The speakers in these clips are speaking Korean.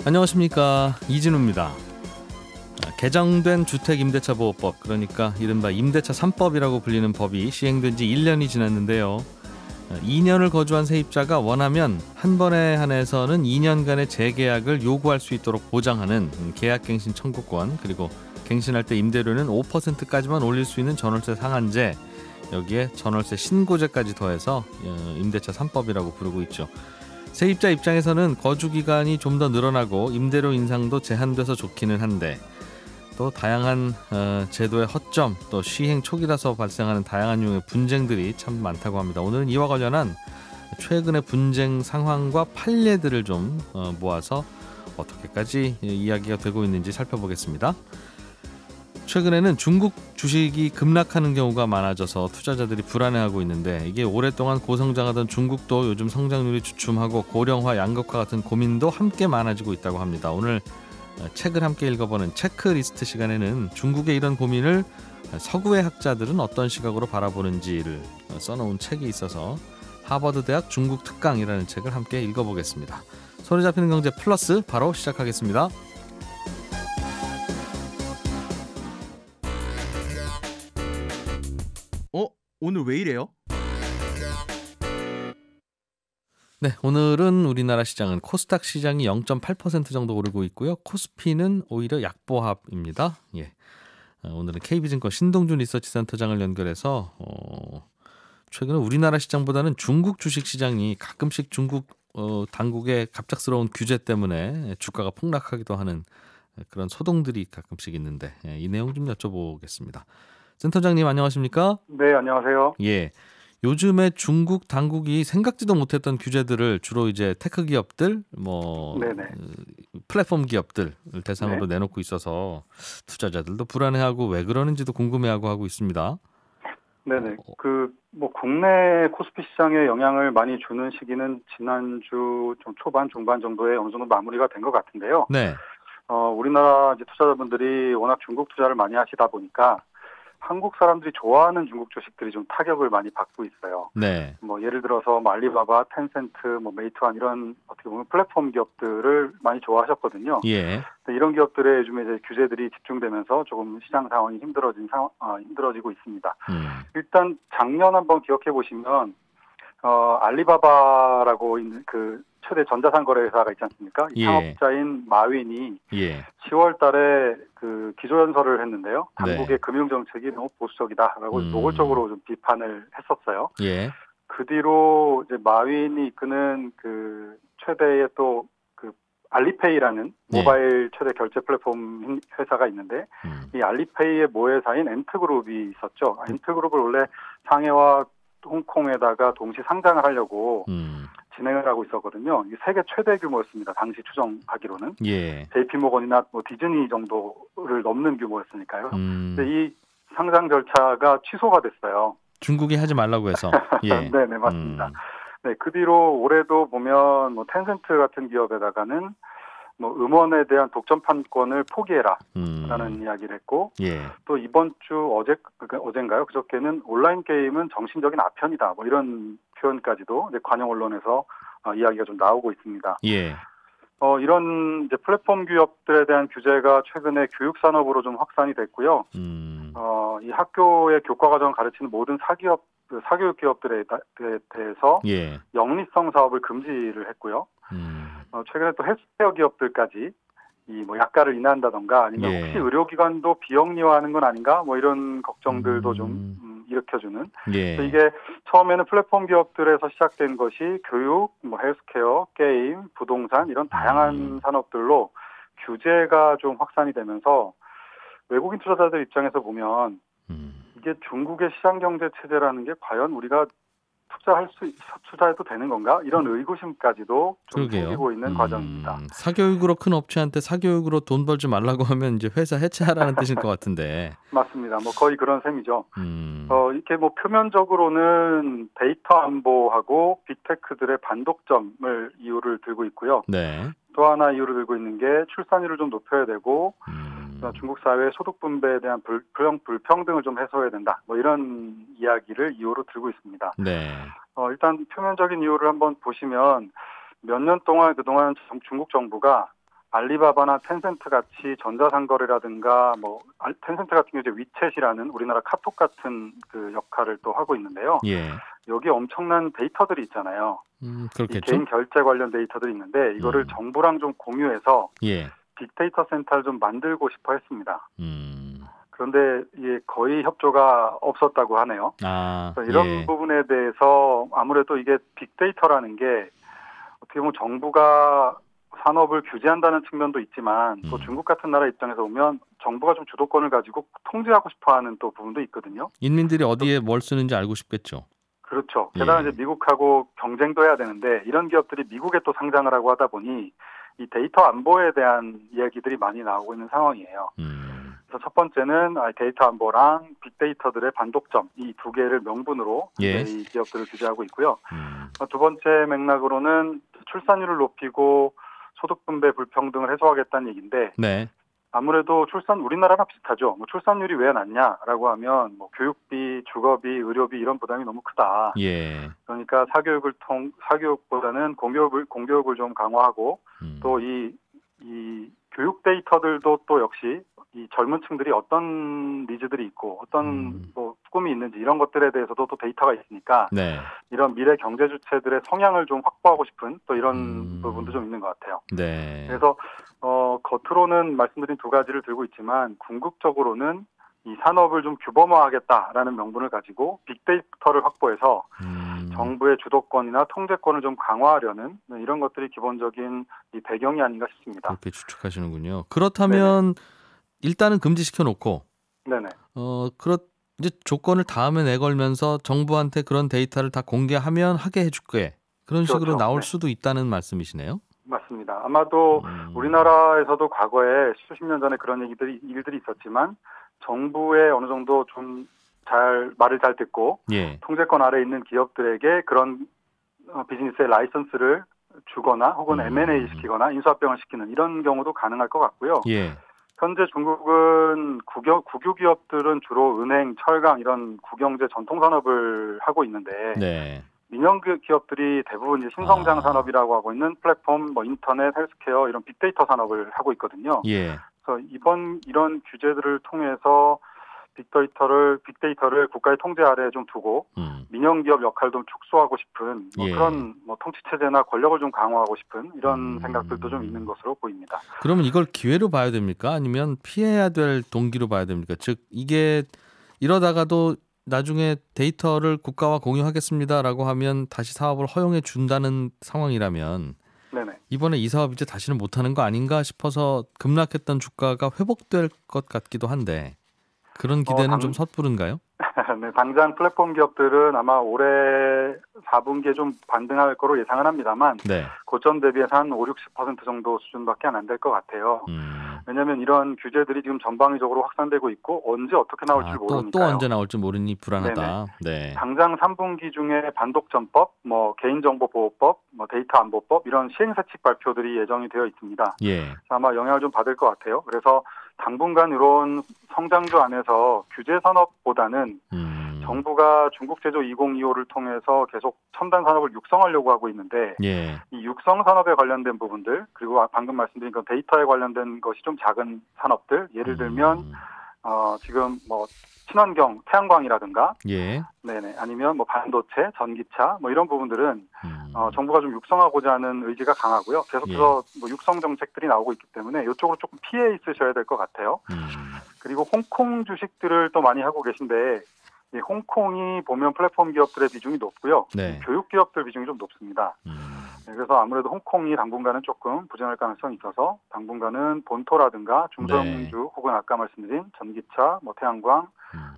안녕하십니까, 이진우입니다. 개정된 주택임대차보호법, 그러니까 이른바 임대차 3법이라고 불리는 법이 시행된 지 1년이 지났는데요. 2년을 거주한 세입자가 원하면 한 번에 한해서는 2년간의 재계약을 요구할 수 있도록 보장하는 계약갱신 청구권, 그리고 갱신할 때 임대료는 5%까지만 올릴 수 있는 전월세 상한제, 여기에 전월세 신고제까지 더해서 임대차 3법이라고 부르고 있죠. 세입자 입장에서는 거주기간이 좀 더 늘어나고 임대료 인상도 제한돼서 좋기는 한데, 또 다양한 제도의 허점, 또 시행 초기라서 발생하는 다양한 유형의 분쟁들이 참 많다고 합니다. 오늘은 이와 관련한 최근의 분쟁 상황과 판례들을 좀 모아서 어떻게까지 이야기가 되고 있는지 살펴보겠습니다. 최근에는 중국 주식이 급락하는 경우가 많아져서 투자자들이 불안해하고 있는데, 이게 오랫동안 고성장하던 중국도 요즘 성장률이 주춤하고 고령화, 양극화 같은 고민도 함께 많아지고 있다고 합니다. 오늘 책을 함께 읽어보는 체크리스트 시간에는 중국의 이런 고민을 서구의 학자들은 어떤 시각으로 바라보는지를 써놓은 책이 있어서 하버드 대학 중국 특강이라는 책을 함께 읽어보겠습니다. 손에 잡히는 경제 플러스 바로 시작하겠습니다. 오늘 왜 이래요? 네, 오늘은 우리나라 시장은 코스닥 시장이 0.8% 정도 오르고 있고요. 코스피는 오히려 약보합입니다. 예. 오늘은 KB증권 신동준 리서치센터장을 연결해서 최근에 우리나라 시장보다는 중국 주식 시장이 가끔씩 중국 당국의 갑작스러운 규제 때문에 주가가 폭락하기도 하는 그런 소동들이 가끔씩 있는데, 이 내용 좀 여쭤보겠습니다. 센터장님 안녕하십니까? 네, 안녕하세요. 예. 요즘에 중국 당국이 생각지도 못했던 규제들을 주로 이제 테크 기업들, 플랫폼 기업들 대상으로 내놓고 있어서 투자자들도 불안해하고 왜 그러는지도 궁금해하고 하고 있습니다. 네네. 국내 코스피 시장에 영향을 많이 주는 시기는 지난주 좀 초반, 중반 정도에 어느 정도 마무리가 된 것 같은데요. 네. 우리나라 이제 투자자분들이 워낙 중국 투자를 많이 하시다 보니까 한국 사람들이 좋아하는 중국 주식들이 좀 타격을 많이 받고 있어요. 네. 예를 들어서 알리바바, 텐센트, 메이투안 이런 어떻게 보면 플랫폼 기업들을 많이 좋아하셨거든요. 예. 이런 기업들의 요즘에 이제 규제들이 집중되면서 조금 시장 상황이 힘들어지고 있습니다. 일단 작년 한번 기억해 보시면 알리바바라고 있는 그 최대 전자상 거래 회사가 있지 않습니까? 이 창업자인 마윈이 10월 달에 그 기조연설을 했는데요. 당국의 금융 정책이 너무 보수적이다라고 노골적으로 좀 비판을 했었어요. 예. 그 뒤로 이제 마윈이 이끄는 그 최대의 또 그 알리페이라는 모바일 최대 결제 플랫폼 회사가 있는데, 이 알리페이의 모회사인 엔트그룹이 있었죠. 엔트그룹을 원래 상해와 홍콩에다가 동시 상장을 하려고 진행을 하고 있었거든요. 이게 세계 최대 규모였습니다. 당시 추정하기로는. JP모건이나 디즈니 정도를 넘는 규모였으니까요. 근데 이 상장 절차가 취소가 됐어요. 중국이 하지 말라고 해서. 예. 네, 맞습니다. 네, 그 뒤로 올해도 보면 텐센트 같은 기업에다가는 음원에 대한 독점 판권을 포기해라라는 이야기를 했고, 또 이번 주 어젠가요? 그저께는 온라인 게임은 정신적인 아편이다. 이런 표현까지도 이제 관영 언론에서 이야기가 좀 나오고 있습니다. 이런 이제 플랫폼 기업들에 대한 규제가 최근에 교육 산업으로 좀 확산이 됐고요. 이 학교의 교과 과정을 가르치는 모든 사교육 기업들에 대해서 영리성 사업을 금지를 했고요. 최근에 또 헬스케어 기업들까지 약가를 인하한다던가 아니면 혹시 의료기관도 비영리화하는 건 아닌가 이런 걱정들도 좀 일으켜주는. 이게 처음에는 플랫폼 기업들에서 시작된 것이 교육, 헬스케어, 게임, 부동산 이런 다양한 산업들로 규제가 좀 확산이 되면서 외국인 투자자들 입장에서 보면 이게 중국의 시장 경제 체제라는 게 과연 우리가 투자해도 되는 건가? 이런 의구심까지도 좀 생기고 있는 과정입니다. 사교육으로 큰 업체한테 사교육으로 돈 벌지 말라고 하면 이제 회사 해체하라는 뜻일 것 같은데. 맞습니다. 거의 그런 셈이죠. 이렇게 표면적으로는 데이터 안보하고 빅테크들의 반독점을 이유를 들고 있고요. 또 하나 이유를 들고 있는 게 출산율을 좀 높여야 되고 중국 사회의 소득 분배에 대한 불평등을 좀 해소해야 된다. 이런 이야기를 이유로 들고 있습니다. 일단 표면적인 이유를 한번 보시면 몇 년 동안 그동안 중국 정부가 알리바바나 텐센트 같이 전자상거래라든가 뭐 텐센트 같은 경우 이제 위챗이라는 우리나라 카톡 같은 그 역할을 또 하고 있는데요. 예. 여기 엄청난 데이터들이 있잖아요. 그렇겠죠. 이 개인 결제 관련 데이터들이 있는데 이거를 정부랑 좀 공유해서 예. 빅데이터 센터를 좀 만들고 싶어 했습니다. 그런데 이게 거의 협조가 없었다고 하네요. 이런 부분에 대해서 아무래도 이게 빅데이터라는 게 어떻게 보면 정부가 산업을 규제한다는 측면도 있지만 또 중국 같은 나라 입장에서 보면 정부가 좀 주도권을 가지고 통제하고 싶어하는 또 부분도 있거든요. 인민들이 어디에 뭘 쓰는지 알고 싶겠죠. 그렇죠. 게다가 이제 미국하고 경쟁도 해야 되는데 이런 기업들이 미국에 또 상장을 하고 하다 보니 이 데이터 안보에 대한 이야기들이 많이 나오고 있는 상황이에요. 그래서 첫 번째는 데이터 안보랑 빅데이터들의 반독점 이 두 개를 명분으로 이 기업들을 규제하고 있고요. 두 번째 맥락으로는 출산율을 높이고 소득 분배 불평등을 해소하겠다는 얘기인데 네. 아무래도 우리나라랑 비슷하죠. 뭐 출산율이 왜 낮냐라고 하면 뭐 교육비, 주거비, 의료비 이런 부담이 너무 크다. 예. 그러니까 사교육보다는 공교육을 좀 강화하고 또 이 교육 데이터들도 또 역시 이 젊은 층들이 어떤 니즈들이 있고 어떤 뭐 꿈이 있는지 이런 것들에 대해서도 또 데이터가 있으니까 네. 이런 미래 경제 주체들의 성향을 좀 확보하고 싶은 또 이런 부분도 좀 있는 것 같아요. 네. 그래서 겉으로는 말씀드린 두 가지를 들고 있지만 궁극적으로는 이 산업을 좀 규범화하겠다라는 명분을 가지고 빅데이터를 확보해서 정부의 주도권이나 통제권을 좀 강화하려는 이런 것들이 기본적인 이 배경이 아닌가 싶습니다. 그렇게 추측하시는군요. 그렇다면 일단은 금지시켜 놓고 네네. 이제 조건을 다음에 내걸면서 정부한테 그런 데이터를 다 공개하면 하게 해줄게. 그런 식으로 그렇죠. 나올 수도 있다는 말씀이시네요. 맞습니다. 아마도 우리나라에서도 과거에 수십 년 전에 그런 일들이 있었지만 정부의 어느 정도 좀 말을 잘 듣고 통제권 아래에 있는 기업들에게 그런 비즈니스의 라이선스를 주거나 혹은 M&A 시키거나 인수합병을 시키는 이런 경우도 가능할 것 같고요. 현재 중국은 국유 기업들은 주로 은행, 철강 이런 국영제 전통 산업을 하고 있는데 민영 기업들이 대부분 이제 신성장 산업이라고 하고 있는 플랫폼, 뭐 인터넷, 헬스케어 이런 빅데이터 산업을 하고 있거든요. 그래서 이런 규제들을 통해서 빅데이터를 국가의 통제 아래에 좀 두고 민영 기업 역할도 축소하고 싶은 그런 통치 체제나 권력을 좀 강화하고 싶은 이런 생각들도 좀 있는 것으로 보입니다. 그러면 이걸 기회로 봐야 됩니까? 아니면 피해야 될 동기로 봐야 됩니까? 즉 이게 이러다가도 나중에 데이터를 국가와 공유하겠습니다라고 하면 다시 사업을 허용해 준다는 상황이라면 이번에 이 사업 이제 다시는 못하는 거 아닌가 싶어서 급락했던 주가가 회복될 것 같기도 한데 그런 기대는 좀 섣부른가요? 네, 당장 플랫폼 기업들은 아마 올해 4분기에 좀 반등할 거로 예상을 합니다만 고점 대비해서 한 5-60% 정도 수준밖에 안 될 것 같아요. 왜냐하면 이런 규제들이 지금 전방위적으로 확산되고 있고 언제 어떻게 나올지 모르니까요. 또 언제 나올지 모르니 불안하다. 당장 3분기 중에 반독점법, 뭐 개인정보보호법, 뭐 데이터 안보법 이런 시행사칙 발표들이 예정이 되어 있습니다. 아마 영향을 좀 받을 것 같아요. 그래서 당분간 이런 성장주 안에서 규제 산업보다는 정부가 중국 제조 2025를 통해서 계속 첨단 산업을 육성하려고 하고 있는데 이 육성 산업에 관련된 부분들 그리고 방금 말씀드린 그 데이터에 관련된 것이 좀 작은 산업들 예를 들면 지금 뭐 친환경 태양광이라든가 아니면 뭐 반도체, 전기차 뭐 이런 부분들은 정부가 좀 육성하고자 하는 의지가 강하고요. 계속해서 뭐 육성 정책들이 나오고 있기 때문에 이쪽으로 조금 피해 있으셔야 될 것 같아요. 그리고 홍콩 주식들을 또 많이 하고 계신데 홍콩이 보면 플랫폼 기업들의 비중이 높고요. 교육 기업들 비중이 좀 높습니다. 그래서 아무래도 홍콩이 당분간은 조금 부진할 가능성이 있어서 당분간은 본토라든가 중성주 혹은 아까 말씀드린 전기차, 뭐 태양광,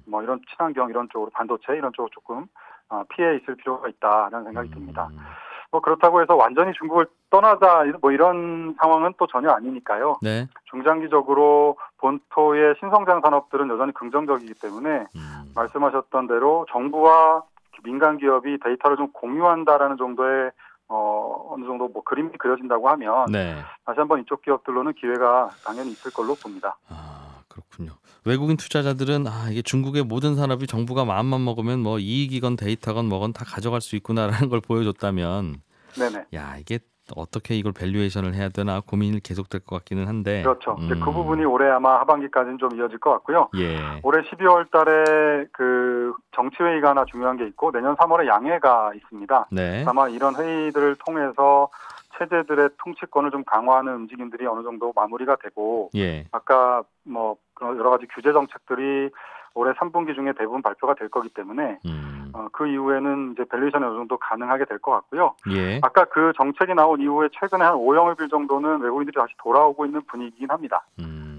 뭐 이런 친환경 이런 쪽으로 반도체 이런 쪽으로 조금 피해 있을 필요가 있다라는 생각이 듭니다. 뭐 그렇다고 해서 완전히 중국을 떠나자 뭐 이런 상황은 또 전혀 아니니까요. 중장기적으로 본토의 신성장 산업들은 여전히 긍정적이기 때문에 말씀하셨던 대로 정부와 민간 기업이 데이터를 좀 공유한다라는 정도의 어느 정도 뭐 그림이 그려진다고 하면 다시 한번 이쪽 기업들로는 기회가 당연히 있을 걸로 봅니다. 그렇군요. 외국인 투자자들은 이게 중국의 모든 산업이 정부가 마음만 먹으면 뭐 이익이건 데이터건 뭐건 다 가져갈 수 있구나라는 걸 보여줬다면 야 이게 어떻게 이걸 밸류에이션을 해야 되나 고민이 계속될 것 같기는 한데. 그렇죠. 그 부분이 올해 아마 하반기까지는 좀 이어질 것 같고요. 예. 올해 12월 달에 그 정치회의가 하나 중요한 게 있고 내년 3월에 양회가 있습니다. 네. 아마 이런 회의들을 통해서 체제들의 통치권을 좀 강화하는 움직임들이 어느 정도 마무리가 되고 예. 아까 뭐 여러 가지 규제 정책들이 올해 3분기 중에 대부분 발표가 될 거기 때문에 그 이후에는 이제 밸류에이션이 어느 정도 가능하게 될 것 같고요. 예. 아까 그 정책이 나온 이후에 최근에 한 5영업일 정도는 외국인들이 다시 돌아오고 있는 분위기긴 합니다.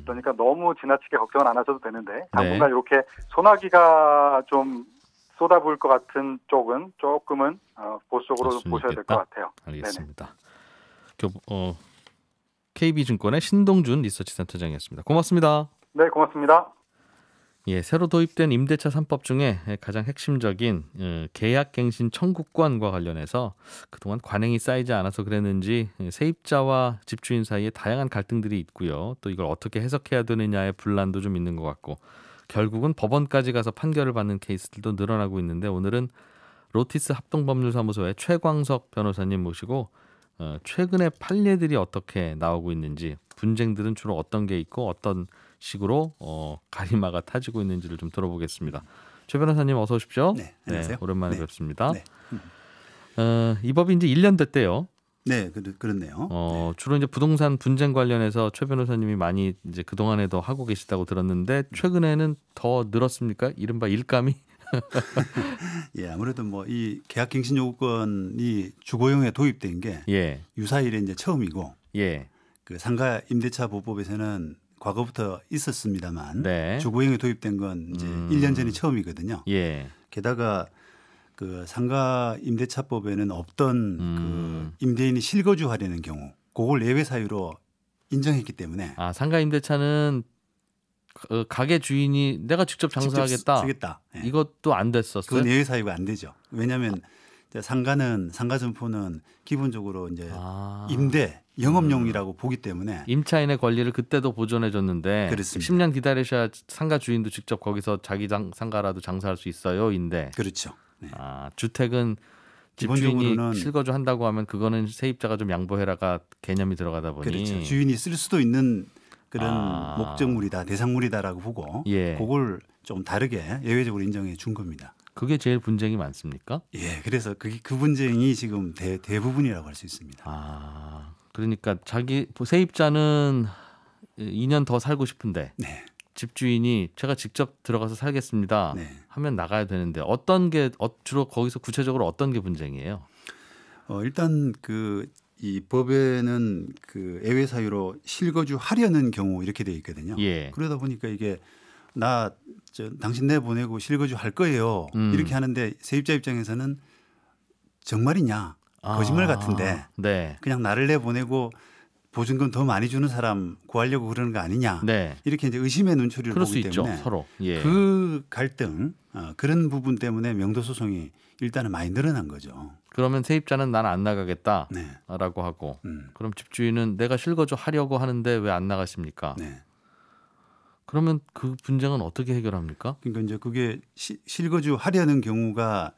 그러니까 너무 지나치게 걱정은 안 하셔도 되는데 당분간 네. 이렇게 소나기가 좀 쏟아부을 것 같은 쪽은 조금은 보수적으로 보셔야 될 것 같아요. 알겠습니다. KB증권의 신동준 리서치센터장이었습니다. 고맙습니다. 네, 고맙습니다. 예, 새로 도입된 임대차 3법 중에 가장 핵심적인 계약갱신 청구권과 관련해서 그동안 관행이 쌓이지 않아서 그랬는지 세입자와 집주인 사이에 다양한 갈등들이 있고요. 또 이걸 어떻게 해석해야 되느냐의 분란도 좀 있는 것 같고 결국은 법원까지 가서 판결을 받는 케이스들도 늘어나고 있는데 오늘은 로티스 합동법률사무소의 최광석 변호사님 모시고 최근에 판례들이 어떻게 나오고 있는지 분쟁들은 주로 어떤 게 있고 어떤 식으로 가리마가 타지고 있는지를 좀 들어보겠습니다. 최 변호사님 어서 오십시오. 네, 안녕하세요. 네, 오랜만에 네. 뵙습니다. 네. 이 법이 이제 1년 됐대요. 네, 그렇네요. 네. 주로 이제 부동산 분쟁 관련해서 최 변호사님이 많이 이제 그 동안에도 하고 계시다고 들었는데 최근에는 더 늘었습니까? 이른바 일감이? 예, 아무래도 뭐 이 계약갱신 요건이 주거용에 도입된 게 예. 유사일에 이제 처음이고, 예. 그 상가 임대차 보법에서는 과거부터 있었습니다만 네. 주거용에 도입된 건 이제 1년 전이 처음이거든요. 예. 게다가 그 상가 임대차법에는 없던 그 임대인이 실거주하려는 경우, 그걸 예외 사유로 인정했기 때문에. 상가 임대차는 가게 주인이 내가 직접 장사하겠다. 쓰겠다. 네. 이것도 안 됐었어요. 그건 예외 사유가 안 되죠. 왜냐하면 상가 점포는 기본적으로 이제 임대 영업용이라고 보기 때문에 임차인의 권리를 그때도 보존해 줬는데 그렇습니다. 10년 기다리셔야 상가 주인도 직접 거기서 자기 상가라도 장사할 수 있어요인데. 그렇죠. 네. 주택은 집주인이 기본적으로는 실거주 한다고 하면 그거는 세입자가 좀 양보해라가 개념이 들어가다 보니 그렇죠. 주인이 쓸 수도 있는 그런 목적물이다, 대상물이다라고 보고 예. 그걸 좀 다르게 예외적으로 인정해 준 겁니다. 그게 제일 분쟁이 많습니까? 예, 그래서 그 분쟁이 지금 대부분이라고 할 수 있습니다. 그러니까 자기 세입자는 2년 더 살고 싶은데 네. 집주인이 제가 직접 들어가서 살겠습니다. 네. 하면 나가야 되는데 어떤 게 주로 거기서 구체적으로 어떤 게 분쟁이에요? 일단 이 법에는 그 예외 사유로 실거주하려는 경우 이렇게 돼 있거든요. 예. 그러다 보니까 이게 당신 내보내고 실거주할 거예요. 이렇게 하는데 세입자 입장에서는 정말이냐 거짓말 같은데 네. 그냥 나를 내보내고 보증금 더 많이 주는 사람 구하려고 그러는 거 아니냐. 네. 이렇게 이제 의심의 눈초리를 그럴 보기 수 있죠, 때문에 서로. 예. 그 갈등 그런 부분 때문에 명도 소송이 일단은 많이 늘어난 거죠. 그러면 세입자는 난 안 나가겠다라고 네. 하고 그럼 집주인은 내가 실거주 하려고 하는데 왜 안 나가십니까? 네. 그러면 그 분쟁은 어떻게 해결합니까? 그러니까 이제 그게 실거주 하려는 경우가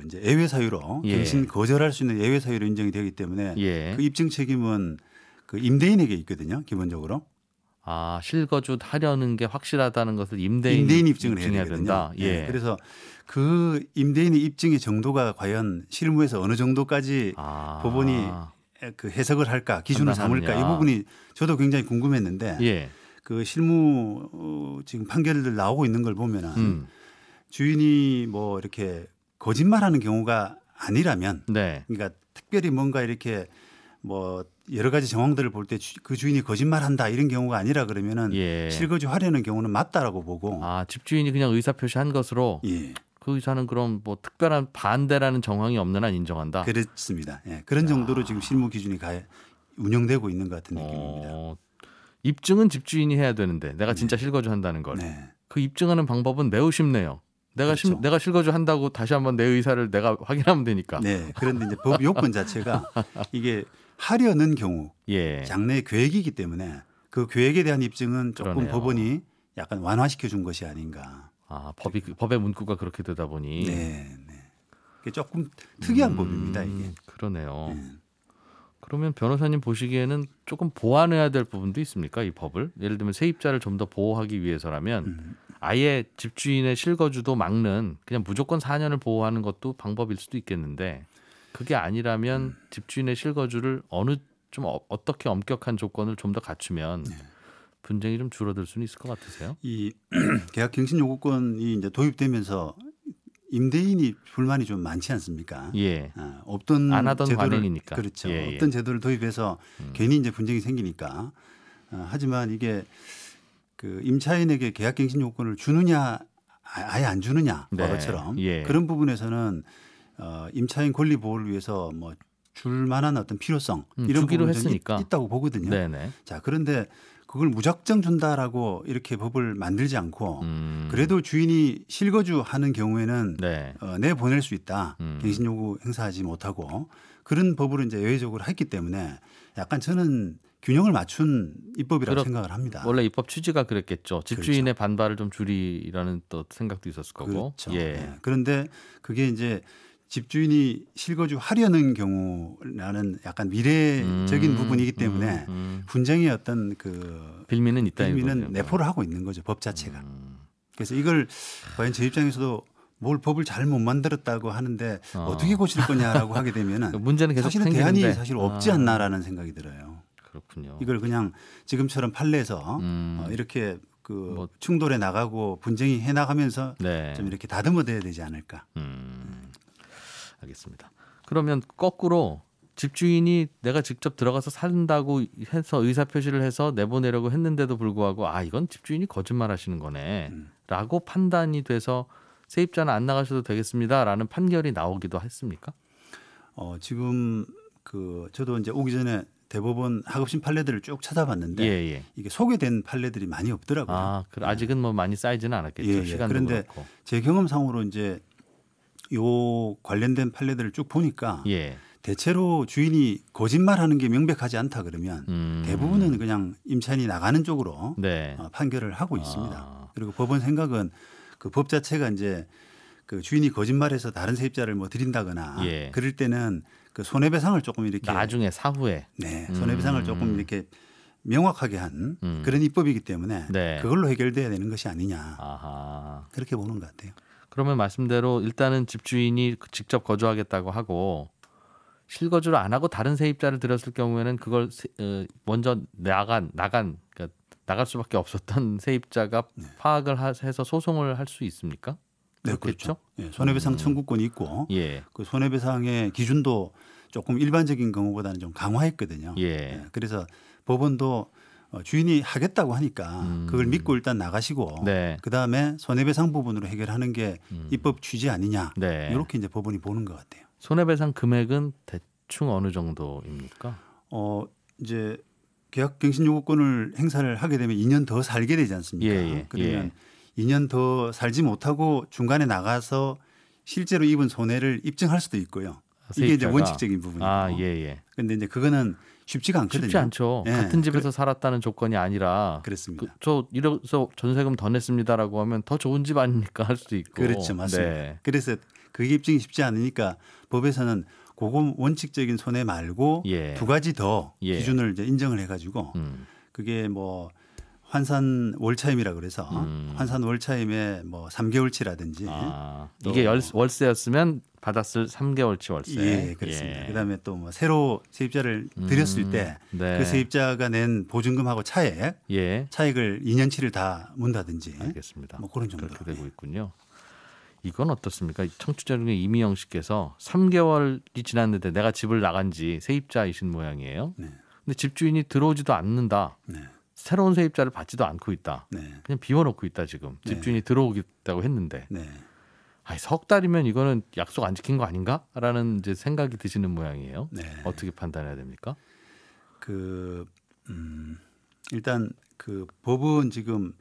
이제 예외 사유로 예. 갱신 거절할 수 있는 예외 사유로 인정이 되기 때문에 예. 그 입증 책임은 그 임대인에게 있거든요. 기본적으로. 실거주 하려는 게 확실하다는 것을 임대인 입증을 해야 된다. 되거든요. 예. 네. 그래서 그 임대인의 입증의 정도가 과연 실무에서 어느 정도까지 법원이 그 해석을 할까, 기준을 삼을까, 이 부분이 저도 굉장히 궁금했는데 예. 그 실무 지금 판결들 나오고 있는 걸 보면은 주인이 뭐 이렇게 거짓말하는 경우가 아니라면, 네. 그러니까 특별히 뭔가 이렇게 뭐 여러 가지 정황들을 볼 때 그 주인이 거짓말한다 이런 경우가 아니라 그러면은 예. 실거주하려는 경우는 맞다라고 보고. 집주인이 그냥 의사표시한 것으로 예. 그 의사는 그럼 뭐 특별한 반대라는 정황이 없는 한 인정한다. 그렇습니다. 예. 그런 정도로 지금 실무 기준이 운영되고 있는 것 같은 느낌입니다. 입증은 집주인이 해야 되는데 내가 진짜 실거주한다는 걸. 네. 그 입증하는 방법은 매우 쉽네요. 그렇죠. 내가 실거주한다고 다시 한번 내 의사를 내가 확인하면 되니까. 네. 그런데 이제 법 요건 자체가 이게 하려는 경우 예. 장래 계획이기 때문에 그 계획에 대한 입증은 조금 그러네요. 법원이 약간 완화시켜 준 것이 아닌가. 법의 문구가 그렇게 되다 보니. 네. 조금 특이한 법입니다. 이게. 그러네요. 네. 그러면 변호사님 보시기에는 조금 보완해야 될 부분도 있습니까? 이 법을 예를 들면 세입자를 좀 더 보호하기 위해서라면 아예 집주인의 실거주도 막는 그냥 무조건 4년을 보호하는 것도 방법일 수도 있겠는데 그게 아니라면 집주인의 실거주를 어떻게 엄격한 조건을 좀 더 갖추면 분쟁이 좀 줄어들 수는 있을 것 같으세요? 이 계약갱신 요구권이 이제 도입되면서 임대인이 불만이 좀 많지 않습니까? 예. 없던 안 하던 제도를 관행이니까. 그렇죠. 예, 예. 없던 제도를 도입해서 괜히 이제 분쟁이 생기니까. 하지만 이게 그 임차인에게 계약갱신 요건을 주느냐 아예 안 주느냐 과거처럼 네. 예. 그런 부분에서는 임차인 권리 보호를 위해서 뭐 줄 만한 어떤 필요성 이런 부분이 있다고 보거든요. 네네. 자, 그런데 그걸 무작정 준다라고 이렇게 법을 만들지 않고 그래도 주인이 실거주하는 경우에는 네. 내보낼 수 있다. 갱신 요구 행사하지 못하고 그런 법으로 이제 예외적으로 했기 때문에 약간 저는 균형을 맞춘 입법이라고 생각을 합니다. 원래 입법 취지가 그랬겠죠. 집주인의 그렇죠. 반발을 좀 줄이라는 또 생각도 있었을 거고. 그렇죠. 예. 네. 그런데 그게 이제 집주인이 실거주하려는 경우라는 약간 미래적인 부분이기 때문에 분쟁의 어떤 그 빌미는 있다. 빌미는 내포를 하고 있는 거죠. 법 자체가. 그래서 이걸 과연 제 입장에서도 뭘 법을 잘 못 만들었다고 하는데 어떻게 고칠 거냐라고 하게 되면은 문제는 계속 사실은 생기는데. 대안이 사실 없지 않나라는 생각이 들어요. 그렇군요. 이걸 그냥 지금처럼 판례에서 이렇게 그 충돌해 나가고 분쟁이 해 나가면서 네. 좀 이렇게 다듬어둬야 되지 않을까. 알겠습니다. 그러면 거꾸로 집주인이 내가 직접 들어가서 산다고 해서 의사표시를 해서 내보내려고 했는데도 불구하고 이건 집주인이 거짓말하시는 거네 라고 판단이 돼서 세입자는 안 나가셔도 되겠습니다라는 판결이 나오기도 했습니까? 지금 저도 이제 오기 전에 대법원 하급심 판례들을 쭉 찾아봤는데 이게 소개된 판례들이 많이 없더라고요. 아직은 뭐 많이 쌓이지는 않았겠죠. 시간도 그런데 그렇고. 제 경험상으로 이제 요 관련된 판례들을 쭉 보니까 대체로 주인이 거짓말하는 게 명백하지 않다 그러면 대부분은 그냥 임차인이 나가는 쪽으로 판결을 하고 있습니다. 그리고 법원 생각은 그 법 자체가 이제 그 주인이 거짓말해서 다른 세입자를 뭐 드린다거나 그럴 때는 그 손해배상을 조금 이렇게 나중에 사후에 손해배상을 조금 이렇게 명확하게 한 그런 입법이기 때문에 그걸로 해결돼야 되는 것이 아니냐 그렇게 보는 것 같아요. 그러면 말씀대로 일단은 집주인이 직접 거주하겠다고 하고 실거주를 안 하고 다른 세입자를 들였을 경우에는 그걸 먼저 그러니까 나갈 수밖에 없었던 세입자가 파악을 해서 소송을 할 수 있습니까? 그렇겠죠. 그렇죠. 손해배상 청구권이 있고 그 손해배상의 기준도 조금 일반적인 경우보다는 좀 강화했거든요. 그래서 법원도 주인이 하겠다고 하니까 그걸 믿고 일단 나가시고 그다음에 손해배상 부분으로 해결하는 게 입법 취지 아니냐 이렇게 이제 법원이 보는 것 같아요. 손해배상 금액은 대충 어느 정도입니까? 이제 계약갱신 요구권을 행사를 하게 되면 2년 더 살게 되지 않습니까? 그러면 2년 더 살지 못하고 중간에 나가서 실제로 입은 손해를 입증할 수도 있고요. 이게 이제 원칙적인 부분이고. 그런데 이제 그거는 쉽지가 않거든요. 쉽지 않죠. 같은 집에서 살았다는 조건이 아니라 그렇습니다. 저 이래서 전세금 더 냈습니다라고 하면 더 좋은 집 아닙니까 할 수도 있고. 그렇죠. 맞습니다. 그래서 그게 입증이 쉽지 않으니까 법에서는 그거 원칙적인 손해 말고 두 가지 더 기준을 이제 인정을 해가지고 그게 뭐 환산 월차임이라 그래서 환산 월차임에 뭐 3개월치라든지 이게 월세였으면 받았을 3개월치 월세. 그렇습니다. 그다음에 또 뭐 새로 세입자를 들였을 때 그 세입자가 낸 보증금하고 차액을 2년치를 다 문다든지. 알겠습니다. 뭐 그런 정도. 그렇게 되고 있군요. 이건 어떻습니까? 청취자 중에 이미영 씨께서 3개월이 지났는데 내가 집을 나간 지 세입자이신 모양이에요. 근데 집주인이 들어오지도 않는다. 새로운 세입자를 받지도 않고 있다. 그냥 비워놓고 있다 지금. 집주인이 들어오겠다고 했는데. 석 달이면 이거는 약속 안 지킨 거 아닌가라는 이제 생각이 드시는 모양이에요. 어떻게 판단해야 됩니까? 일단 그 법은 지금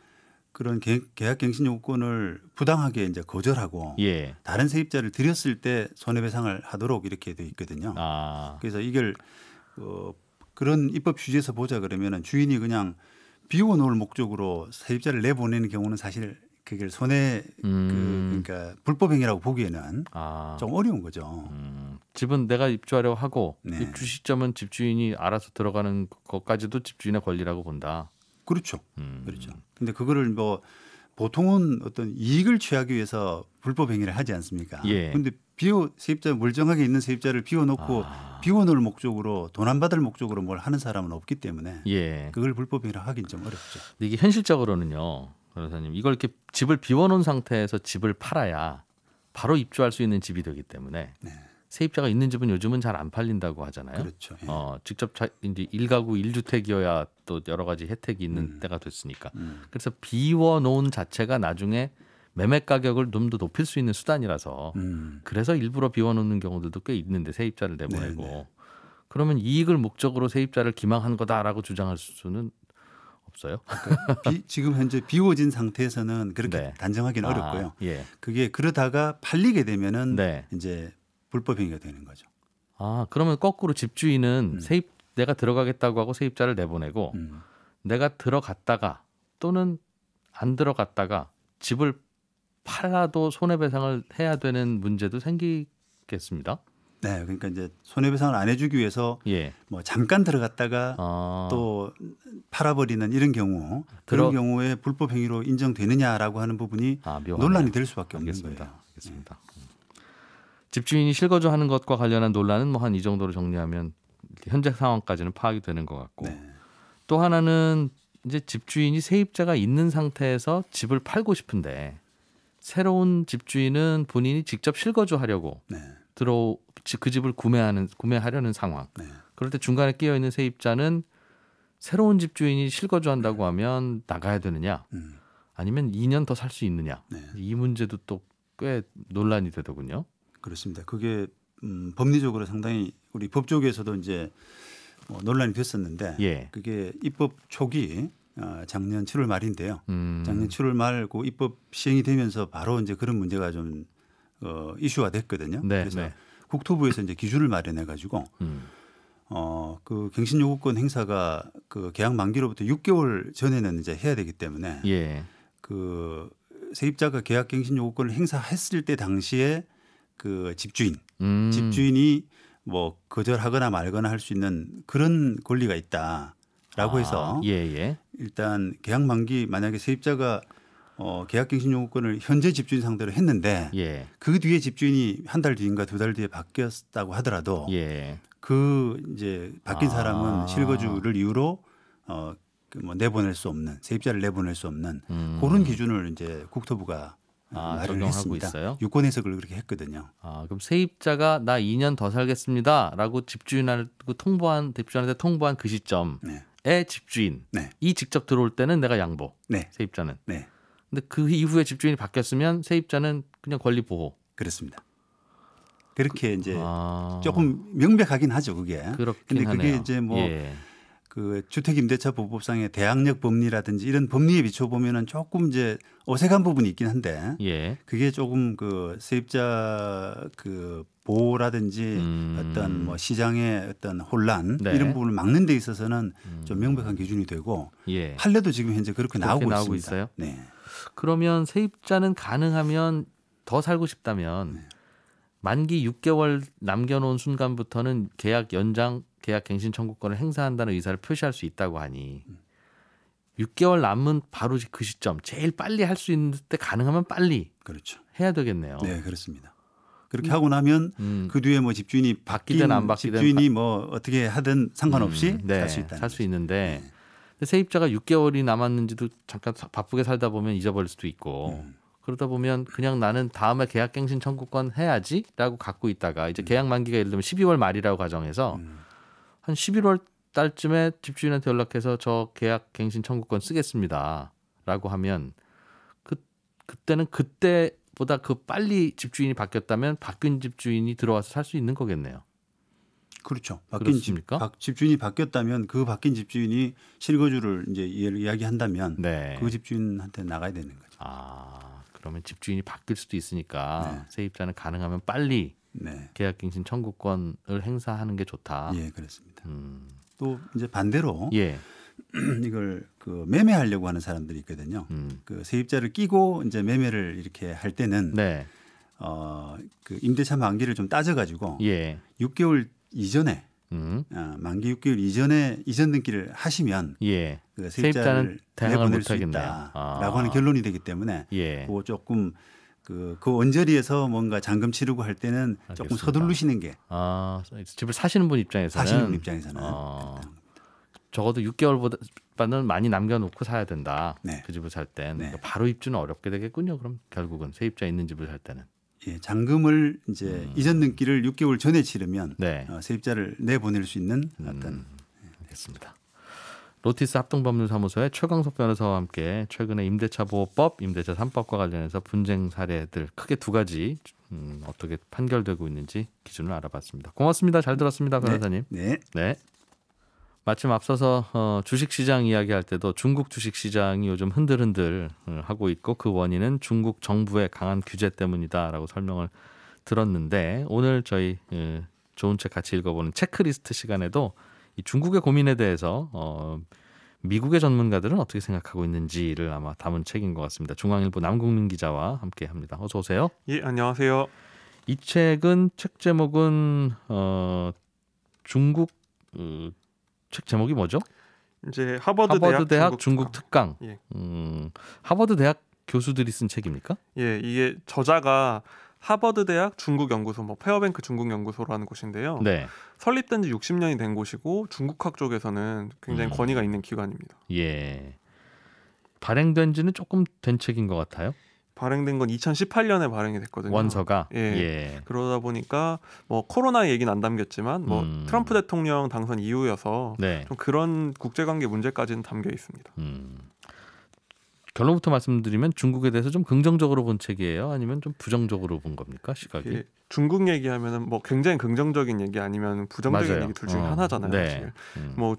그런 계약갱신 요건을 부당하게 이제 거절하고 다른 세입자를 들였을 때 손해배상을 하도록 이렇게 돼 있거든요. 그래서 이걸 그런 입법 취지에서 보자 그러면은 주인이 그냥 비워놓을 목적으로 세입자를 내보내는 경우는 사실 그걸 손해 그러니까 불법행위라고 보기에는 좀 어려운 거죠. 집은 내가 입주하려고 하고 네. 입주 시점은 집주인이 알아서 들어가는 것까지도 집주인의 권리라고 본다. 그렇죠. 그렇죠. 근데 그거를 뭐 보통은 어떤 이익을 취하기 위해서 불법 행위를 하지 않습니까? 예. 그런데 세입자 멀쩡하게 있는 세입자를 비워놓고 비워놓을 목적으로 돈 안 받을 목적으로 뭘 하는 사람은 없기 때문에 예. 그걸 불법 행위를 하긴 좀 어렵죠. 근데 이게 현실적으로는요, 변호사님, 이걸 이렇게 집을 비워놓은 상태에서 집을 팔아야 바로 입주할 수 있는 집이 되기 때문에 네. 세입자가 있는 집은 요즘은 잘 안 팔린다고 하잖아요. 그렇죠. 예. 직접 이제 1가구 1주택이어야 또 여러 가지 혜택이 있는 때가 됐으니까. 그래서 비워놓은 자체가 나중에 매매 가격을 좀 더 높일 수 있는 수단이라서 그래서 일부러 비워놓는 경우들도 꽤 있는데 세입자를 내보내고 네네. 그러면 이익을 목적으로 세입자를 기망한 거다라고 주장할 수는 없어요. 그러니까 지금 현재 비워진 상태에서는 그렇게 네. 단정하기는 어렵고요. 예. 그게 그러다가 팔리게 되면은 네. 이제 불법 행위가 되는 거죠. 그러면 거꾸로 집주인은 내가 들어가겠다고 하고 세입자를 내보내고 내가 들어갔다가 또는 안 들어갔다가 집을 팔아도 손해배상을 해야 되는 문제도 생기겠습니다. 네, 그러니까 이제 손해배상을 안 해주기 위해서 예. 뭐 잠깐 들어갔다가 또 팔아버리는 이런 경우 그런 경우에 불법 행위로 인정되느냐라고 하는 부분이 논란이 될 수밖에 없는 거예요. 알겠습니다. 집주인이 실거주하는 것과 관련한 논란은 뭐 한 이 정도로 정리하면 현재 상황까지는 파악이 되는 것 같고 네. 또 하나는 이제 집주인이 세입자가 있는 상태에서 집을 팔고 싶은데 새로운 집주인은 본인이 직접 실거주하려고 네. 그 집을 구매하려는 상황. 네. 그럴 때 중간에 끼어 있는 세입자는 새로운 집주인이 실거주한다고 하면 나가야 되느냐, 아니면 2년 더 살 수 있느냐. 네. 이 문제도 또 꽤 논란이 되더군요. 그렇습니다. 그게 법리적으로 상당히 우리 법조계에서도 이제 논란이 됐었는데 예. 그게 입법 초기 작년 7월 말인데요. 작년 7월 말 그 입법 시행이 되면서 바로 이제 그런 문제가 좀 이슈화 됐거든요. 네, 그래서 네. 국토부에서 이제 기준을 마련해 가지고 그 갱신 요구권 행사가 그 계약 만기로부터 6개월 전에는 이제 해야 되기 때문에 예. 그 세입자가 계약 갱신 요구권을 행사했을 때 당시에 그 집주인이 뭐 거절하거나 말거나 할 수 있는 그런 권리가 있다라고 해서 예. 일단 계약 만기 만약에 세입자가 계약 갱신 요구권을 현재 집주인 상대로 했는데 예. 그 뒤에 집주인이 한 달 뒤인가 두 달 뒤에 바뀌었다고 하더라도 예. 그 이제 바뀐 사람은 실거주를 이유로 뭐 내보낼 수 없는 세입자를 내보낼 수 없는 그런 기준을 이제 국토부가 마련을 했습니다. 있어요? 유권 해석을 그렇게 했거든요. 그럼 세입자가 나 2년 더 살겠습니다라고 집주인한테 통보한 그 시점에 집주인이 네. 직접 들어올 때는 내가 양보. 네. 세입자는. 네. 근데 그 이후에 집주인이 바뀌었으면 세입자는 그냥 권리 보호. 그렇습니다. 그렇게 이제 조금 명백하긴 하죠, 그게. 그렇긴 하네요. 그게 이제 뭐 그 예. 주택임대차 보호법상의 대항력 법리라든지 이런 법리에 비춰 보면은 조금 이제 어색한 부분이 있긴 한데 예. 그게 조금 그 세입자 그 보호라든지 어떤 뭐 시장의 어떤 혼란 네. 이런 부분을 막는 데 있어서는 좀 명백한 기준이 되고 예. 판례도 지금 현재 그렇게 나오고 있습니다. 있어요? 네. 그러면 세입자는 가능하면 더 살고 싶다면 만기 6개월 남겨놓은 순간부터는 계약 연장, 계약 갱신 청구권을 행사한다는 의사를 표시할 수 있다고 하니 6개월 남은 바로 그 시점 제일 빨리 할 수 있는 때 가능하면 빨리 그렇죠. 해야 되겠네요. 네, 그렇습니다. 그렇게 하고 나면 그 뒤에 뭐 집주인이 바뀌든 안 바뀌든 집주인이 뭐 어떻게 하든 상관없이 살 수 있다. 살 수 있는데 근데 세입자가 6개월이 남았는지도 잠깐 바쁘게 살다 보면 잊어버릴 수도 있고 그러다 보면 그냥 나는 다음에 계약갱신 청구권 해야지라고 갖고 있다가 이제 계약 만기가 예를 들면 12월 말이라고 가정해서 한 11월 달쯤에 집주인한테 연락해서 저 계약갱신 청구권 쓰겠습니다라고 하면 그때는 그때보다 빨리 집주인이 바뀌었다면 바뀐 집주인이 들어와서 살 수 있는 거겠네요. 그렇죠. 바뀐 집주인이 바뀌었다면 그 바뀐 집주인이 실거주를 이제 이야기한다면 그 집주인한테 나가야 되는 거죠. 그러면 집주인이 바뀔 수도 있으니까 세입자는 가능하면 빨리 계약갱신 청구권을 행사하는 게 좋다. 예, 그렇습니다. 또 이제 반대로 이걸 그 매매하려고 하는 사람들이 있거든요. 그 세입자를 끼고 이제 매매를 이렇게 할 때는 네. 그 임대차 만기를 좀 따져가지고 예. 6개월 이전에 만기 6개월 이전에 이전 등기를 하시면 예. 그 세입자를 내보낼 수 있다라고 하는 결론이 되기 때문에 예. 그거 조금 그 언저리에서 뭔가 잔금 치르고 할 때는 알겠습니다. 조금 서두르시는 게 집을 사시는 분 입장에서는 적어도 6개월보다는 많이 남겨놓고 사야 된다. 네. 그 집을 살 땐. 네. 그러니까 바로 입주는 어렵게 되겠군요. 그럼 결국은 세입자 있는 집을 살 때는. 예, 잔금을 이제 이전 등기를 6개월 전에 치르면 네. 세입자를 내보낼 수 있는 어떤. 알겠습니다. 로티스 합동법률사무소의 최광석 변호사와 함께 최근에 임대차 보호법, 임대차 3법과 관련해서 분쟁 사례들 크게 두 가지 어떻게 판결되고 있는지 기준을 알아봤습니다. 고맙습니다. 잘 들었습니다, 변호사님. 네. 네. 마침 앞서서 주식시장 이야기할 때도 중국 주식시장이 요즘 흔들흔들 하고 있고 그 원인은 중국 정부의 강한 규제 때문이다라고 설명을 들었는데 오늘 저희 좋은 책 같이 읽어보는 체크리스트 시간에도 이 중국의 고민에 대해서 미국의 전문가들은 어떻게 생각하고 있는지를 아마 담은 책인 것 같습니다. 중앙일보 남국민 기자와 함께합니다. 어서 오세요. 예, 안녕하세요. 이 책은 책 제목은 중국 책 제목이 뭐죠? 이제 하버드 대학 중국 특강. 예. 하버드 대학 교수들이 쓴 책입니까? 예, 이게 저자가 하버드 대학 중국 연구소, 페어뱅크 중국 연구소라는 곳인데요. 네. 설립된 지 60년이 된 곳이고 중국학 쪽에서는 굉장히 권위가 있는 기관입니다. 예. 발행된 지는 조금 된 책인 것 같아요. 발행된 건 2018년에 발행이 됐거든요. 원서가. 예. 그러다 보니까 코로나 얘기는 안 담겼지만 트럼프 대통령 당선 이후여서 네. 좀 그런 국제관계 문제까지는 담겨 있습니다. 결론부터 말씀드리면 중국에 대해서 좀 긍정적으로 본 책이에요? 아니면 좀 부정적으로 본 겁니까? 시각이? 중국 얘기하면은 굉장히 긍정적인 얘기 아니면 부정적인 맞아요. 얘기 둘 중에 하나잖아요. 네. 사실.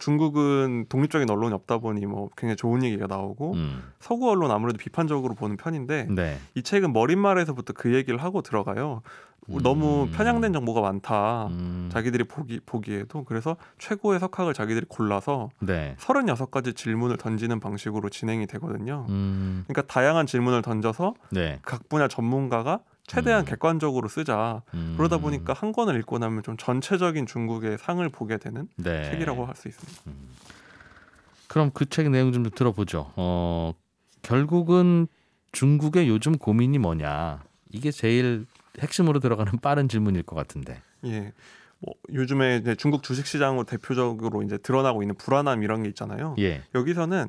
중국은 독립적인 언론이 없다 보니 굉장히 좋은 얘기가 나오고 서구 언론 아무래도 비판적으로 보는 편인데 네. 이 책은 머릿말에서부터 그 얘기를 하고 들어가요. 너무 편향된 정보가 많다. 자기들이 보기에도. 그래서 최고의 석학을 자기들이 골라서 네. 36가지 질문을 던지는 방식으로 진행이 되거든요. 그러니까 다양한 질문을 던져서 네. 각 분야 전문가가 최대한 객관적으로 쓰자. 그러다 보니까 한 권을 읽고 나면 좀 전체적인 중국의 상을 보게 되는 네. 책이라고 할 수 있습니다. 그럼 그 책 내용 좀 들어보죠. 결국은 중국의 요즘 고민이 뭐냐. 이게 제일 핵심으로 들어가는 빠른 질문일 것 같은데. 예. 요즘에 이제 중국 주식시장으로 대표적으로 이제 드러나고 있는 불안함 이런 게 있잖아요. 예. 여기서는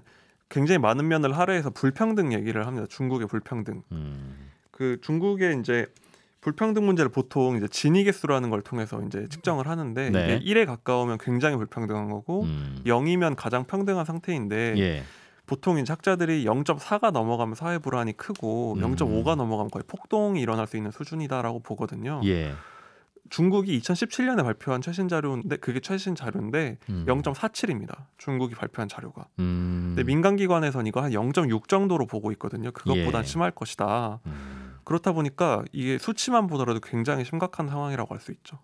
굉장히 많은 면을 할애해서 불평등 얘기를 합니다. 중국의 불평등. 그 중국의 이제 불평등 문제를 보통 이제 진위 개수라는 걸 통해서 이제 측정을 하는데 네. 이게 1에 가까우면 굉장히 불평등한 거고 0이면 가장 평등한 상태인데 예. 보통 이제 학자들이 0.4가 넘어가면 사회 불안이 크고 0.5가 넘어가면 거의 폭동이 일어날 수 있는 수준이다라고 보거든요. 예. 중국이 2017년에 발표한 최신 자료인데 그게 최신 자료인데 0.47입니다. 중국이 발표한 자료가. 근데 민간 기관에서는 이거 한 0.6 정도로 보고 있거든요. 그것보다 심할 것이다. 그렇다 보니까 이게 수치만 보더라도 굉장히 심각한 상황이라고 할 수 있죠.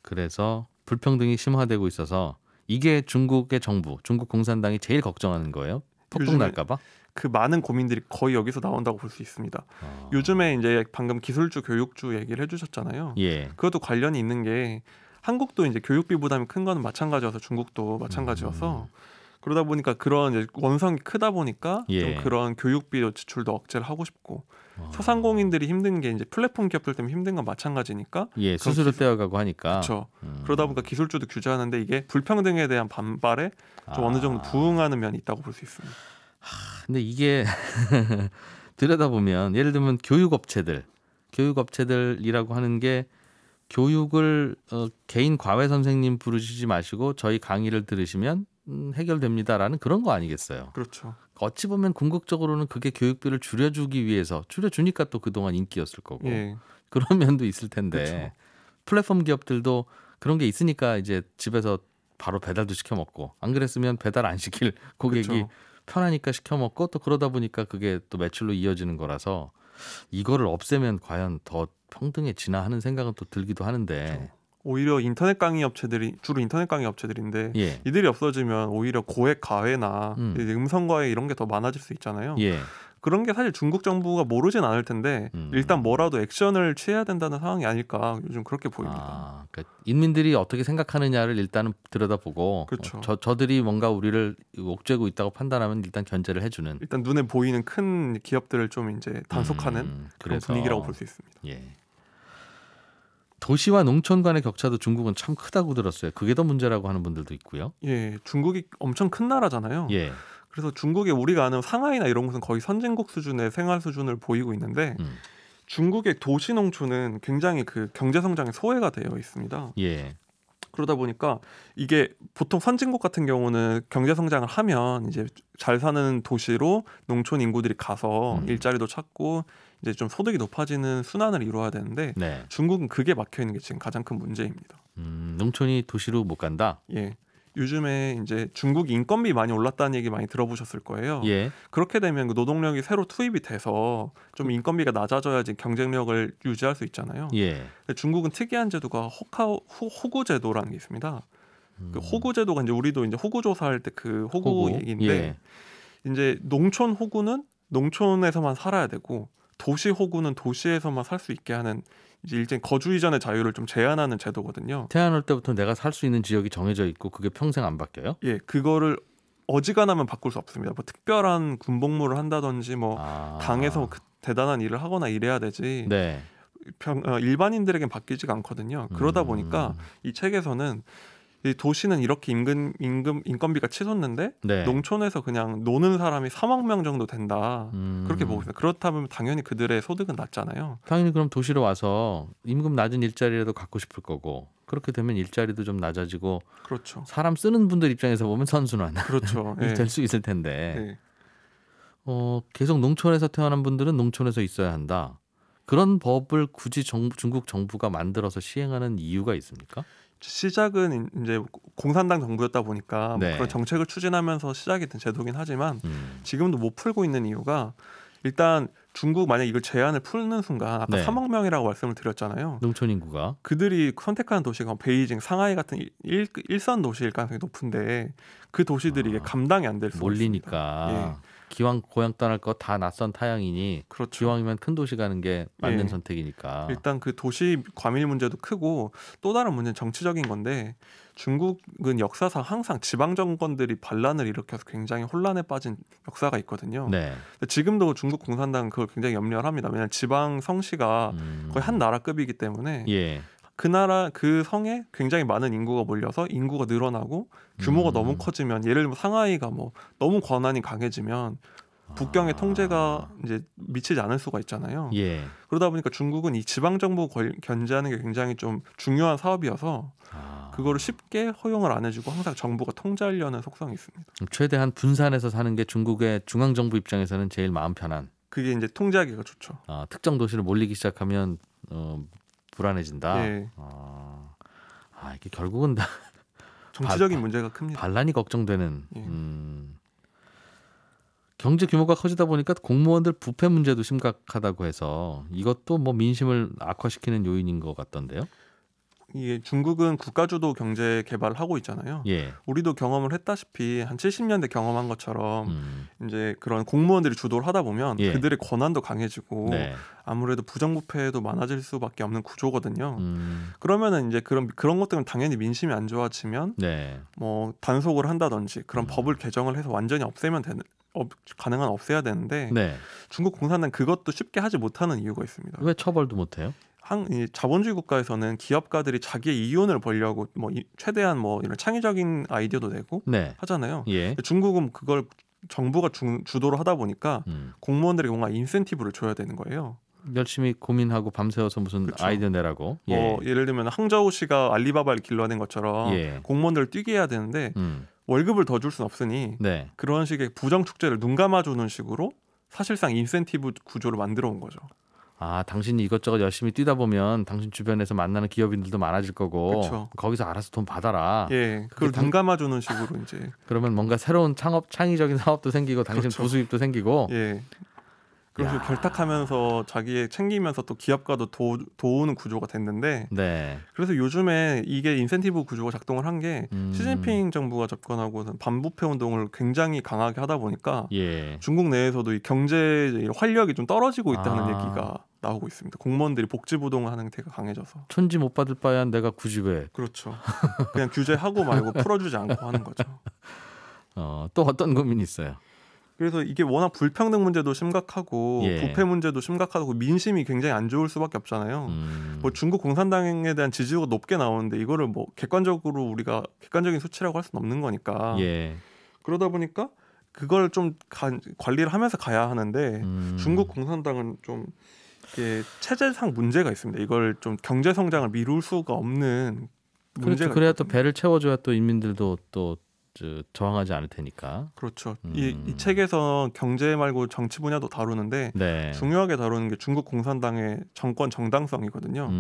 그래서 불평등이 심화되고 있어서 이게 중국의 정부, 중국 공산당이 제일 걱정하는 거예요? 폭동 날까 봐? 그 많은 고민들이 거의 여기서 나온다고 볼 수 있습니다. 요즘에 이제 방금 기술주, 교육주 얘기를 해주셨잖아요. 예. 그것도 관련이 있는 게 한국도 이제 교육비 부담이 큰 거는 마찬가지여서 중국도 마찬가지여서 그러다 보니까 그런 이제 원성이 크다 보니까 좀 그런 교육비 지출도 억제를 하고 싶고 소상공인들이 힘든 게 이제 플랫폼 기업들 때문에 힘든 건 마찬가지니까 수수료 떼어가고 하니까 그렇죠. 그러다 보니까 기술주도 규제하는데 이게 불평등에 대한 반발에 좀 어느 정도 부응하는 면이 있다고 볼 수 있습니다. 근데 이게 들여다보면 예를 들면 교육업체들이라고 하는 게 교육을 개인 과외 선생님 부르시지 마시고 저희 강의를 들으시면 해결됩니다라는 그런 거 아니겠어요? 그렇죠. 어찌 보면 궁극적으로는 그게 교육비를 줄여주기 위해서 줄여주니까 또 그동안 인기였을 거고 그런 면도 있을 텐데 그렇죠. 플랫폼 기업들도 그런 게 있으니까 이제 집에서 바로 배달도 시켜 먹고 안 그랬으면 배달 안 시킬 고객이 그렇죠. 편하니까 시켜 먹고 또 그러다 보니까 그게 또 매출로 이어지는 거라서 이거를 없애면 과연 더 평등해지나 하는 생각은 또 들기도 하는데 그렇죠. 오히려 인터넷 강의 업체들이 주로 인터넷 강의 업체들인데 예. 이들이 없어지면 오히려 고액 과외나 음성 과외 이런 게 더 많아질 수 있잖아요. 예. 그런 게 사실 중국 정부가 모르진 않을 텐데 일단 뭐라도 액션을 취해야 된다는 상황이 아닐까 요즘 그렇게 보입니다. 그러니까 인민들이 어떻게 생각하느냐를 일단은 들여다보고 그렇죠. 저들이 뭔가 우리를 옥죄고 있다고 판단하면 일단 견제를 해주는. 일단 눈에 보이는 큰 기업들을 좀 이제 단속하는 그런 분위기라고 볼 수 있습니다. 예. 도시와 농촌 간의 격차도 중국은 참 크다고 들었어요. 그게 더 문제라고 하는 분들도 있고요. 예, 중국이 엄청 큰 나라잖아요. 예. 그래서 중국에 우리가 아는 상하이나 이런 곳은 거의 선진국 수준의 생활 수준을 보이고 있는데 중국의 도시 농촌은 굉장히 그 경제 성장에 소외가 되어 있습니다. 예. 그러다 보니까 이게 보통 선진국 같은 경우는 경제 성장을 하면 이제 잘 사는 도시로 농촌 인구들이 가서 일자리도 찾고 이제 좀 소득이 높아지는 순환을 이루어야 되는데 네. 중국은 그게 막혀 있는 게 지금 가장 큰 문제입니다. 농촌이 도시로 못 간다. 예. 요즘에 이제 중국 인건비 많이 올랐다는 얘기 많이 들어보셨을 거예요. 예. 그렇게 되면 그 노동력이 새로 투입이 돼서 좀 인건비가 낮아져야지 경쟁력을 유지할 수 있잖아요. 예. 근데 중국은 특이한 제도가 호구 제도라는 게 있습니다. 그 호구 제도가 이제 우리도 이제 호구 조사할 때 그 호구 얘기인데 예. 이제 농촌 호구는 농촌에서만 살아야 되고 도시 호구는 도시에서만 살 수 있게 하는 이제 일종의 거주 이전의 자유를 좀 제한하는 제도거든요. 태어날 때부터 내가 살 수 있는 지역이 정해져 있고 그게 평생 안 바뀌어요? 예, 그거를 어지간하면 바꿀 수 없습니다. 뭐 특별한 군복무를 한다든지 뭐 당에서 대단한 일을 하거나 이래야 되지. 네. 일반인들에겐 바뀌지가 않거든요. 그러다 보니까 이 책에서는 이 도시는 이렇게 인건비가 치솟는데 네. 농촌에서 그냥 노는 사람이 3억 명 정도 된다. 그렇게 보고 있어요. 그렇다면 당연히 그들의 소득은 낮잖아요. 당연히 그럼 도시로 와서 임금 낮은 일자리라도 갖고 싶을 거고 그렇게 되면 일자리도 좀 낮아지고 그렇죠. 사람 쓰는 분들 입장에서 보면 선순환 그렇죠. 될 수 있을 텐데 네. 계속 농촌에서 태어난 분들은 농촌에서 있어야 한다. 그런 법을 굳이 중국 정부가 만들어서 시행하는 이유가 있습니까? 시작은 이제 공산당 정부였다 보니까 네. 뭐 그런 정책을 추진하면서 시작이 된 제도긴 하지만 지금도 못 풀고 있는 이유가 일단 중국 만약 이걸 제한을 푸는 순간 아까 네. 3억 명이라고 말씀을 드렸잖아요. 농촌 인구가 그들이 선택하는 도시가 베이징, 상하이 같은 일선 도시일 가능성이 높은데 그 도시들이 이게 감당이 안 될 수가 몰리니까 있습니다. 예. 기왕 고향 떠날 거 다 낯선 타향이니 그렇죠. 기왕이면 큰 도시 가는 게 맞는 예. 선택이니까. 일단 그 도시 과밀 문제도 크고 또 다른 문제는 정치적인 건데 중국은 역사상 항상 지방 정권들이 반란을 일으켜서 굉장히 혼란에 빠진 역사가 있거든요. 네. 지금도 중국 공산당은 그걸 굉장히 염려를 합니다. 왜냐하면 지방 성시가 거의 한 나라급이기 때문에 예. 그 나라 그 성에 굉장히 많은 인구가 몰려서 인구가 늘어나고 규모가 너무 커지면 예를 들면 상하이가 뭐 너무 권한이 강해지면 북경의 통제가 이제 미치지 않을 수가 있잖아요. 예. 그러다 보니까 중국은 이 지방 정부 견제하는 게 굉장히 좀 중요한 사업이어서 그거를 쉽게 허용을 안 해주고 항상 정부가 통제하려는 속성이 있습니다. 최대한 분산해서 사는 게 중국의 중앙 정부 입장에서는 제일 마음 편한. 그게 이제 통제하기가 좋죠. 특정 도시를 몰리기 시작하면 불안해진다. 네. 이게 결국은 다 정치적인 문제가 큽니다. 반란이 걱정되는. 경제 규모가 커지다 보니까 공무원들 부패 문제도 심각하다고 해서 이것도 뭐 민심을 악화시키는 요인인 것 같던데요. 이게 중국은 국가주도 경제 개발을 하고 있잖아요. 예. 우리도 경험을 했다시피 한 70년대 경험한 것처럼 이제 그런 공무원들이 주도를 하다 보면 그들의 권한도 강해지고 네. 아무래도 부정부패도 많아질 수밖에 없는 구조거든요. 그러면은 이제 그런 것 때문에 당연히 민심이 안 좋아지면 뭐 단속을 한다든지 그런 법을 개정을 해서 완전히 없애면 가능한 없애야 되는데 중국 공산당 그것도 쉽게 하지 못하는 이유가 있습니다. 왜 처벌도 못해요? 이 자본주의 국가에서는 기업가들이 자기의 이윤을 벌려고 뭐 최대한 뭐 이런 창의적인 아이디어도 내고 하잖아요. 중국은 그걸 정부가 주도를 하다 보니까 공무원들이 뭔가 인센티브를 줘야 되는 거예요. 열심히 고민하고 밤새워서 무슨 그쵸. 아이디어 내라고. 예를 들면 항저우시가 알리바바를 길러낸 것처럼 공무원들을 뛰게 해야 되는데 월급을 더 줄 수는 없으니 그런 식의 부정 축제를 눈 감아주는 식으로 사실상 인센티브 구조를 만들어 온 거죠. 당신이 이것저것 열심히 뛰다 보면 당신 주변에서 만나는 기업인들도 많아질 거고 그쵸. 거기서 알아서 돈 받아라. 그걸 눈 감아주는 식으로 이제. 그러면 뭔가 새로운 창의적인 사업도 생기고 당신 그렇죠. 부수입도 생기고. 그래서 결탁하면서 자기의 챙기면서 또 기업가도 도우는 구조가 됐는데 네. 그래서 요즘에 이게 인센티브 구조가 작동을 한 게 시진핑 정부가 접근하고는 반부패 운동을 굉장히 강하게 하다 보니까 예. 중국 내에서도 이 경제 활력이 좀 떨어지고 있다는 얘기가 나오고 있습니다. 공무원들이 복지부동을 하는 태가 강해져서 천지 못 받을 바야 내가 굳이 왜 그렇죠. 그냥 규제하고 말고 풀어주지 않고 하는 거죠. 또 어떤 고민이 있어요? 그래서 이게 워낙 불평등 문제도 심각하고 예. 부패 문제도 심각하고 민심이 굉장히 안 좋을 수밖에 없잖아요. 뭐 중국 공산당에 대한 지지도가 높게 나오는데 이거를 뭐 객관적으로 우리가 객관적인 수치라고 할 수는 없는 거니까 예. 그러다 보니까 그걸 좀 관리를 하면서 가야 하는데 중국 공산당은 좀 이게 체제상 문제가 있습니다. 이걸 좀 경제 성장을 미룰 수가 없는 문제가 그래야 또 배를 채워줘야 또 인민들도 또 저항하지 않을 테니까. 그렇죠. 이 책에서 경제 말고 정치 분야도 다루는데 네. 중요하게 다루는 게 중국 공산당의 정권 정당성이거든요.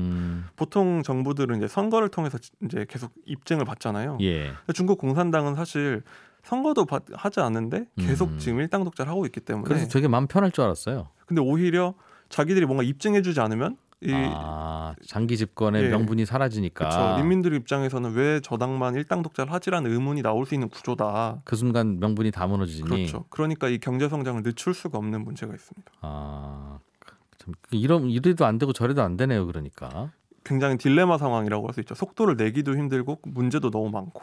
보통 정부들은 이제 선거를 통해서 이제 계속 입증을 받잖아요. 예. 중국 공산당은 사실 선거도 하지 않는데 계속 지금 일당 독재를 하고 있기 때문에 그래서 되게 마음 편할 줄 알았어요. 근데 오히려 자기들이 뭔가 입증해주지 않으면 장기 집권의 예. 명분이 사라지니까 그렇죠. 인민들 입장에서는 왜 저당만 일당 독재를 하지라는 의문이 나올 수 있는 구조다. 그 순간 명분이 다 무너지니. 그렇죠. 그러니까 이 경제 성장을 늦출 수가 없는 문제가 있습니다. 참 이래도 안 되고 저래도 안 되네요. 그러니까 굉장히 딜레마 상황이라고 할 수 있죠. 속도를 내기도 힘들고 문제도 너무 많고.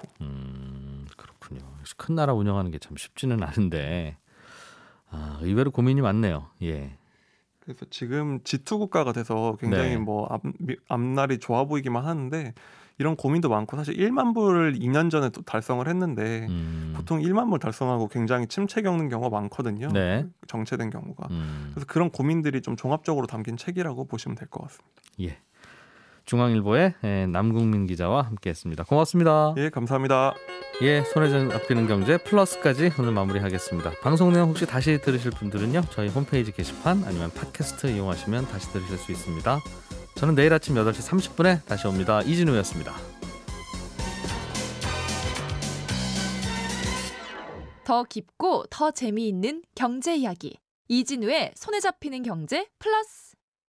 그렇군요. 큰 나라 운영하는 게 참 쉽지는 않은데 의외로 고민이 많네요. 예. 그래서 지금 G2 국가가 돼서 굉장히 네. 뭐 앞날이 좋아 보이기만 하는데 이런 고민도 많고 사실 1만 불을 2년 전에 또 달성을 했는데 보통 1만 불 달성하고 굉장히 침체 겪는 경우가 많거든요. 네. 정체된 경우가. 그래서 그런 고민들이 좀 종합적으로 담긴 책이라고 보시면 될 것 같습니다. 예. 중앙일보의 남국민 기자와 함께했습니다. 고맙습니다. 예, 감사합니다. 예, 손에 잡히는 경제 플러스까지 오늘 마무리하겠습니다. 방송 내용 혹시 다시 들으실 분들은요, 저희 홈페이지 게시판 아니면 팟캐스트 이용하시면 다시 들으실 수 있습니다. 저는 내일 아침 8시 30분에 다시 옵니다. 이진우였습니다. 더 깊고 더 재미있는 경제 이야기. 이진우의 손에 잡히는 경제 플러스.